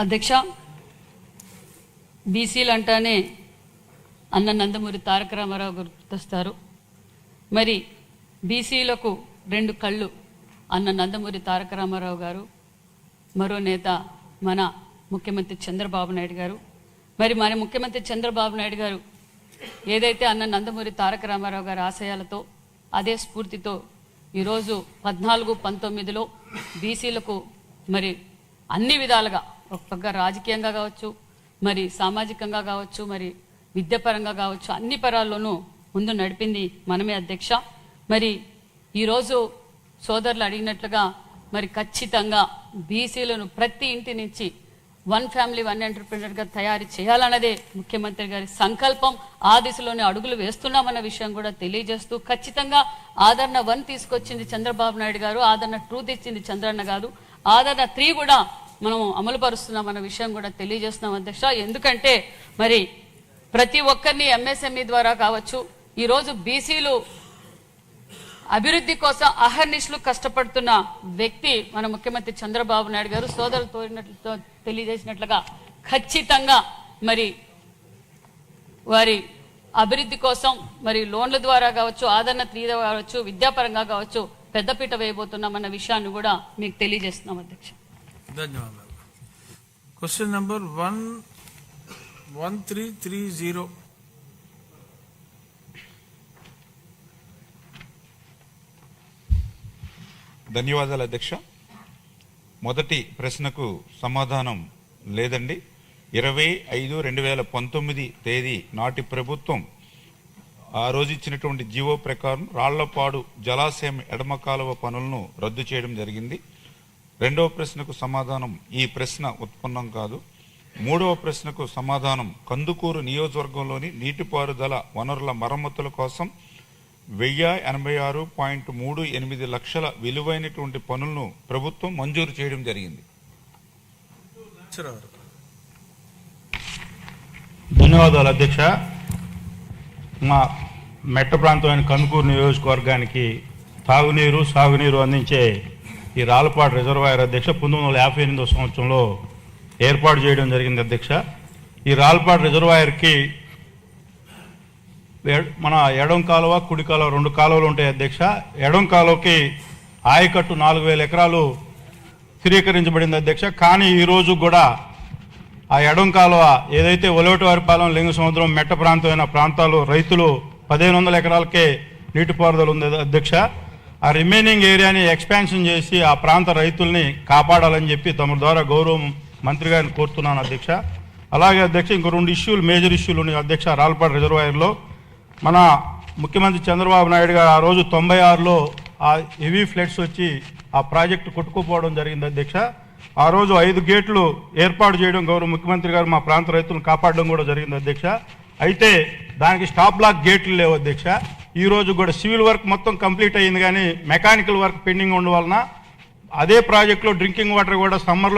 అధ్యక్ష, బీసీలు అంటానే అన్న నందమూరి తారక రామారావు గారు గుర్తొస్తారు. మరి బీసీలకు రెండు కళ్ళు అన్న నందమూరి తారక రామారావు గారు, మరో నేత మన ముఖ్యమంత్రి చంద్రబాబు నాయుడు గారు. మరి మన ముఖ్యమంత్రి చంద్రబాబు నాయుడు గారు ఏదైతే అన్న నందమూరి తారక రామారావు గారి ఆశయాలతో అదే స్ఫూర్తితో ఈరోజు 14-19లో బీసీలకు మరి అన్ని విధాలుగా ఒక రాజకీయంగా కావచ్చు, మరి సామాజికంగా కావచ్చు, మరి విద్యాపరంగా కావచ్చు, అన్ని పరాల్లోనూ ముందు నడిపింది మనమే అధ్యక్ష. మరి ఈరోజు సోదరులు అడిగినట్లుగా మరి ఖచ్చితంగా బీసీలను ప్రతి ఇంటి నుంచి వన్ ఫ్యామిలీ వన్ ఎంటర్ప్రినర్గా తయారు చేయాలన్నదే ముఖ్యమంత్రి గారి సంకల్పం. ఆ దిశలోనే అడుగులు వేస్తున్నామన్న విషయం కూడా తెలియజేస్తూ, ఖచ్చితంగా ఆదరణ 1 తీసుకొచ్చింది చంద్రబాబు నాయుడు గారు, ఆదరణ 2 తెచ్చింది చంద్రన్న గారు, ఆదరణ 3 కూడా మనం అమలు పరుస్తున్నామన్న విషయం కూడా తెలియజేస్తున్నాం అధ్యక్ష. ఎందుకంటే మరి ప్రతి ఒక్కరిని ఎంఎస్ఎంఈ ద్వారా కావచ్చు, ఈరోజు బీసీలు అభివృద్ధి కోసం అహర్నిశలు కష్టపడుతున్న వ్యక్తి మన ముఖ్యమంత్రి చంద్రబాబు నాయుడు గారు. సోదరులతో తెలియజేసినట్లుగా ఖచ్చితంగా మరి వారి అభివృద్ధి కోసం మరి లోన్ల ద్వారా కావచ్చు, ఆదరణ 3 కావచ్చు, విద్యాపరంగా కావచ్చు పెద్దపీట వేయబోతున్నామన్న విషయాన్ని కూడా మీకు తెలియజేస్తున్నాం అధ్యక్ష. ధన్యవాదాలు. Question number 1330. ధన్యవాదాలు అధ్యక్ష. మొదటి ప్రశ్నకు సమాధానం లేదండి. 25/2019 తేదీ నాటి ప్రభుత్వం ఆ రోజు ఇచ్చినటువంటి జీవో ప్రకారం రాళ్లపాడు జలాశయం ఎడమ కాలువ పనులను రద్దు చేయడం జరిగింది. రెండవ ప్రశ్నకు సమాధానం ఈ ప్రశ్న ఉత్పన్నం కాదు. మూడవ ప్రశ్నకు సమాధానం కందుకూరు నియోజకవర్గంలోని నీటిపారుదల వనరుల మరమ్మతుల కోసం 1086.38 లక్షల విలువైనటువంటి పనులను ప్రభుత్వం మంజూరు చేయడం జరిగింది. ధన్యవాదాలు అధ్యక్ష. మా మెట్ట ప్రాంతమైన కందుకూరు నియోజకవర్గానికి తాగునీరు సాగునీరు అందించే ఈ రాళ్లపాడు రిజర్వాయర్ అధ్యక్ష 1958వ సంవత్సరంలో ఏర్పాటు చేయడం జరిగింది అధ్యక్ష. ఈ రాళ్లపాడు రిజర్వాయర్కి మన ఎడం కాలువ కుడి కాలువ 2 కాలువలు ఉంటాయి అధ్యక్ష. ఎడం కాలువకి ఆయకట్టు 4000 ఎకరాలు స్థిరీకరించబడింది అధ్యక్ష. కానీ ఈరోజు కూడా ఆ ఎడం కాలువ ఏదైతే ఒలవటివారిపాలెం లింగ సముద్రం మెట్ట ప్రాంతమైన ప్రాంతాలు రైతులు 1500 ఎకరాలకే నీటిపారుదల ఉంది అధ్యక్ష. ఆ రిమైనింగ్ ఏరియాని ఎక్స్పాన్షన్ చేసి ఆ ప్రాంత రైతుల్ని కాపాడాలని చెప్పి తమ ద్వారా గౌరవ మంత్రి గారిని కోరుతున్నాను అధ్యక్ష. అలాగే అధ్యక్ష ఇంకో 2 మేజర్ ఇష్యూలు ఉన్నాయి అధ్యక్ష. రాళ్లపాడు రిజర్వాయర్లో మన ముఖ్యమంత్రి చంద్రబాబు నాయుడు గారు ఆ రోజు 96లో ఆ హెవీ ఫ్లడ్స్ వచ్చి ఆ ప్రాజెక్టు కొట్టుకుపోవడం జరిగింది అధ్యక్ష. ఆ రోజు 5 గేట్లు ఏర్పాటు చేయడం గౌరవ ముఖ్యమంత్రి గారు మా ప్రాంత రైతులను కాపాడడం కూడా జరిగింది అధ్యక్ష. అయితే దానికి స్టాప్ బ్లాక్ గేట్లు లేవు అధ్యక్ష. ఈ రోజు కూడా సివిల్ వర్క్ మొత్తం కంప్లీట్ అయ్యింది, కానీ మెకానికల్ వర్క్ పెండింగ్ ఉండడం వలన అదే ప్రాజెక్టులో డ్రింకింగ్ వాటర్ కూడా సమ్మర్లో